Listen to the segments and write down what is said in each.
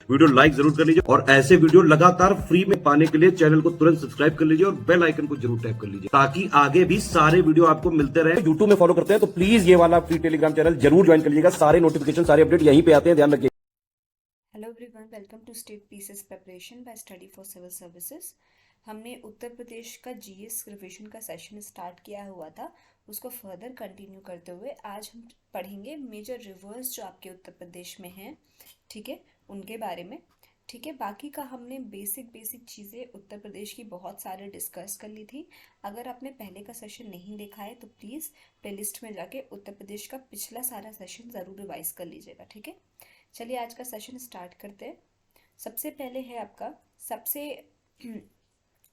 Video like जरूर कर लीजिए और ऐसे वीडियो लगातार फ्री में पाने के लिए चैनल को तुरंत सब्सक्राइब कर लीजिए और बेल आइकन को जरूर टैप कर लीजिए ताकि आगे भी सारे वीडियो आपको मिलते रहे। यूट्यूब में फॉलो करते हैं तो प्लीज ये वाला फ्री टेलीग्राम चैनल जरूर ज्वाइन कर लीजिएगा। सारे नोटिफिकेशन, सारे अपडेट यहीं पे आते हैं, ध्यान रखिए। Hello everyone, welcome to state PCS preparation by study for civil services. हमने उत्तर प्रदेश का जीएस रिवीजन का सेशन स्टार्ट किया हुआ था, उसको फर्दर कंटिन्यू करते हुए आज हम पढ़ेंगे मेजर रिवर्स जो आपके उत्तर प्रदेश में हैं, ठीक है, उनके बारे में। ठीक है, बाकी का हमने बेसिक चीज़ें उत्तर प्रदेश की बहुत सारे डिस्कस कर ली थी। अगर आपने पहले का सेशन नहीं देखा है तो प्लीज़ प्लेलिस्ट में जाके उत्तर प्रदेश का पिछला सारा सेशन ज़रूर रिवाइज कर लीजिएगा। ठीक है, चलिए आज का सेशन स्टार्ट करते हैं। सबसे पहले है आपका सबसे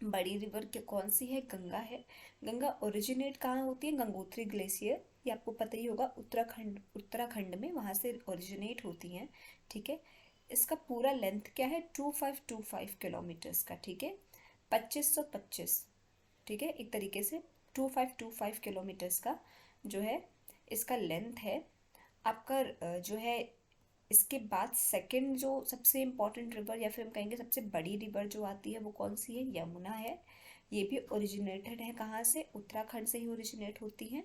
बड़ी रिवर कौन सी है? गंगा है। गंगा ओरिजिनेट कहाँ होती है? गंगोत्री ग्लेशियर, ये आपको पता ही होगा, उत्तराखंड में वहाँ से ओरिजिनेट होती हैं। ठीक है, इसका पूरा लेंथ क्या है? 2525 किलोमीटर्स का। ठीक है, 2525, ठीक है, एक तरीके से 2525 किलोमीटर्स का जो है इसका लेंथ है आपका। जो है इसके बाद सेकंड जो सबसे इम्पॉर्टेंट रिवर या फिर हम कहेंगे सबसे बड़ी रिवर जो आती है वो कौन सी है? यमुना है। ये भी ओरिजिनेटेड है कहाँ से? उत्तराखंड से ही ओरिजिनेट होती हैं।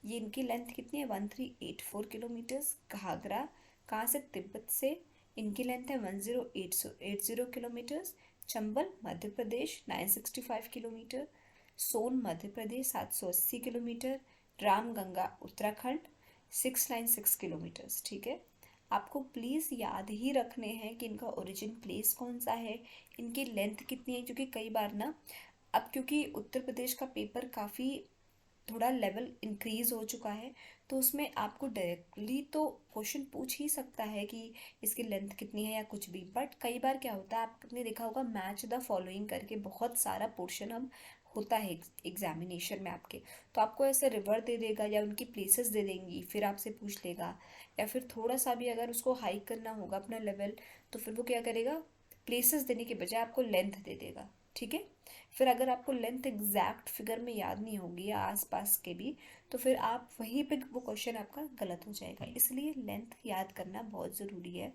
ये इनकी लेंथ कितनी है? 1384 किलोमीटर्स। घाघरा कहाँ से? तिब्बत से। इनकी लेंथ है 1080 किलोमीटर्स। चंबल मध्य प्रदेश 965 किलोमीटर। सोन मध्य प्रदेश 780 किलोमीटर। रामगंगा उत्तराखंड 696 किलोमीटर्स। ठीक है, आपको प्लीज़ याद ही रखने हैं कि इनका ओरिजिन प्लेस कौन सा है, इनकी लेंथ कितनी है, क्योंकि कई बार ना अब क्योंकि उत्तर प्रदेश का पेपर काफ़ी थोड़ा लेवल इंक्रीज हो चुका है तो उसमें आपको डायरेक्टली तो क्वेश्चन पूछ ही सकता है कि इसकी लेंथ कितनी है या कुछ भी। बट कई बार क्या होता है, आपने देखा होगा मैच द फॉलोइंग करके बहुत सारा पोर्शन अब होता है एग्जामिनेशन में आपके, तो आपको ऐसे रिवर दे देगा या उनकी प्लेसेस दे देंगी, फिर आपसे पूछ लेगा। या फिर थोड़ा सा भी अगर उसको हाइक करना होगा अपना लेवल तो फिर वो क्या करेगा, प्लेसेस देने के बजाय आपको लेंथ दे देगा। ठीक है, फिर अगर आपको लेंथ एग्जैक्ट फिगर में याद नहीं होगी या आसपास के भी, तो फिर आप वहीं पे वो क्वेश्चन आपका गलत हो जाएगा। इसलिए लेंथ याद करना बहुत ज़रूरी है।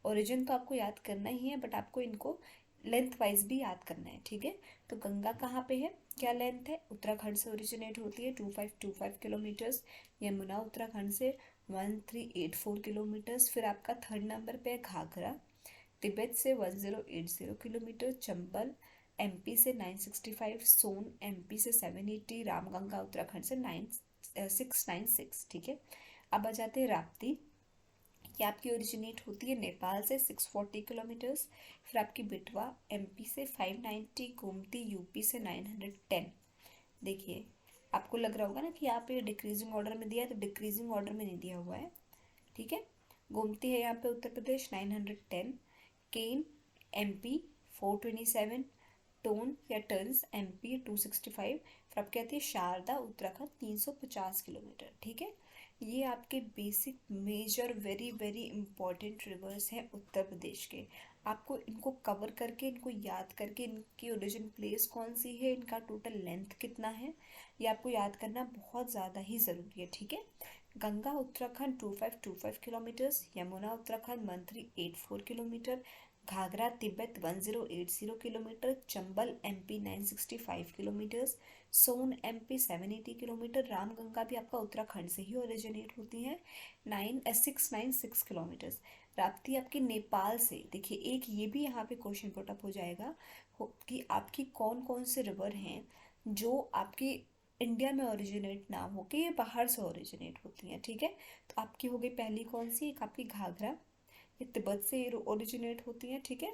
ओरिजिन तो आपको याद करना ही है बट आपको इनको लेंथ वाइज भी याद करना है। ठीक है, तो गंगा कहाँ पे है, क्या लेंथ है? उत्तराखंड से ओरिजिनेट होती है 2525 किलोमीटर्स। यमुना उत्तराखंड से 1384 किलोमीटर्स। फिर आपका थर्ड नंबर पे है घाघरा, तिब्बत से 1080 किलोमीटर। चंबल एमपी से 965। सोन एमपी से 780। रामगंगा उत्तराखंड से 696। ठीक है, अब आ जाते हैं राप्ती, ये आपकी ओरिजिनेट होती है नेपाल से 640 किलोमीटर्स। फिर आपकी बिटवा एमपी से 590। गोमती यूपी से 910। देखिए, आपको लग रहा होगा ना कि यहाँ पे डिक्रीजिंग ऑर्डर में दिया है, तो डिक्रीजिंग ऑर्डर में नहीं दिया हुआ है। ठीक है, गोमती है यहाँ पे उत्तर प्रदेश 910। केन एमपी 427। टोन या टर्न्स एमपी 265। फिर आपकी आती है शारदा उत्तराखंड 350 किलोमीटर। ठीक है, ये आपके basic measure very very important rivers हैं उत्तर प्रदेश के। आपको इनको कवर करके, इनको याद करके, इनकी ओरिजिन प्लेस कौन सी है, इनका टोटल लेंथ कितना है, ये आपको याद करना बहुत ज़्यादा ही ज़रूरी है। ठीक है, Ganga Uttarakhand 2525 kilometres. Yamuna Uttarakhand 1384 kilometre. Ghaghara Tibet 1080 kilometre. Chambal MP 965 kilometres. Son MP 780 kilometre. Ramganga भी आपका उत्तराखंड से ही ओरिजिनेट होती है 696 किलोमीटर्स। राप्ती आपकी नेपाल से। देखिए, एक ये भी यहाँ पे क्वेश्चन पुटअप हो जाएगा कि आपकी कौन कौन से रिवर हैं जो आपकी इंडिया में ओरिजिनेट ना हो के ये बाहर से ओरिजिनेट होती हैं। ठीक है, तो आपकी हो गई पहली कौन सी? एक आपकी घाघरा, ये तिब्बत से ओरिजिनेट होती है। ठीक है,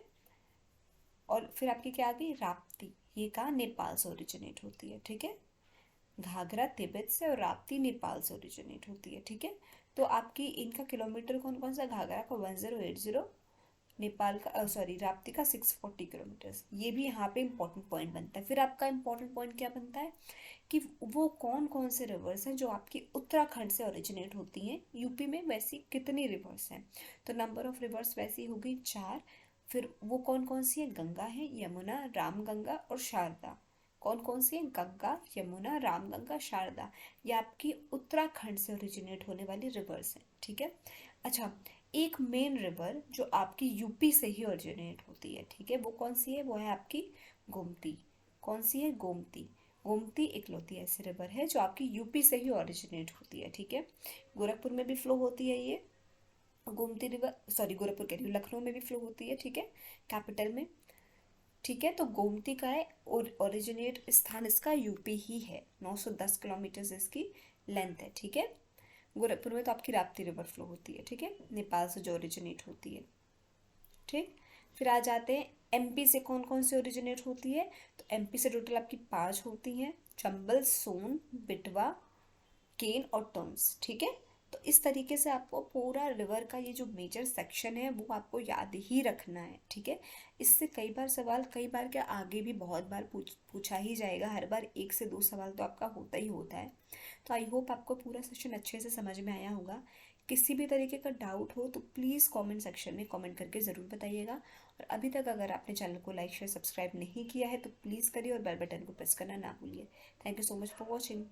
और फिर आपकी क्या आ गई? राप्ती, ये कहाँ? नेपाल से ओरिजिनेट होती है। ठीक है, घाघरा तिब्बत से और राप्ती नेपाल से ओरिजिनेट होती है। ठीक है, तो आपकी इनका किलोमीटर कौन कौन सा? घाघरा का 1080, नेपाल का सॉरी राप्ती का 640 किलोमीटर्स। ये भी यहाँ पे इंपॉर्टेंट पॉइंट बनता है। फिर आपका इंपॉर्टेंट पॉइंट क्या बनता है कि वो कौन कौन से रिवर्स हैं जो आपकी उत्तराखंड से ओरिजिनेट होती हैं। यूपी में वैसी कितनी रिवर्स हैं? तो नंबर ऑफ रिवर्स वैसी होगी 4। फिर वो कौन कौन सी है? गंगा है, यमुना, रामगंगा और शारदा। कौन कौन सी है? गंगा, यमुना, रामगंगा, शारदा। ये आपकी उत्तराखंड से ओरिजिनेट होने वाली रिवर्स हैं। ठीक है, अच्छा, एक मेन रिवर जो आपकी यूपी से ही ओरिजिनेट होती है, ठीक है, वो कौन सी है? वो है आपकी गोमती। कौन सी है? गोमती। गोमती इकलौती ऐसी रिवर है जो आपकी यूपी से ही ओरिजिनेट होती है, ठीक है। गोरखपुर में भी फ्लो होती है ये गोमती रिवर, सॉरी गोरखपुर कह रही हूँ, लखनऊ में भी फ्लो होती है, ठीक है, कैपिटल में, ठीक है। तो गोमती का है ओरिजिनेट स्थान इसका यूपी ही है, 910 किलोमीटर इसकी लेंथ है, ठीक है। गोरखपुर में तो आपकी राप्ती रिवर फ्लो होती है, ठीक है, नेपाल से जो ओरिजिनेट होती है, ठीक। फिर आ जाते हैं एमपी से कौन कौन से ओरिजिनेट होती है। तो एमपी से टोटल आपकी 5 होती हैं, चंबल, सोन, बेटवा, केन और टर्म्स, ठीक है। तो इस तरीके से आपको पूरा रिवर का ये जो मेजर सेक्शन है वो आपको याद ही रखना है, ठीक है। इससे कई बार सवाल, कई बार क्या आगे भी बहुत बार पूछा ही जाएगा, हर बार 1 से 2 सवाल तो आपका होता ही होता है। तो आई होप आपको पूरा सेशन अच्छे से समझ में आया होगा। किसी भी तरीके का डाउट हो तो प्लीज़ कमेंट सेक्शन में कमेंट करके ज़रूर बताइएगा। और अभी तक अगर आपने चैनल को लाइक शेयर सब्सक्राइब नहीं किया है तो प्लीज़ करिए और बेल बटन को प्रेस करना ना भूलिए। Thank you so much for watching.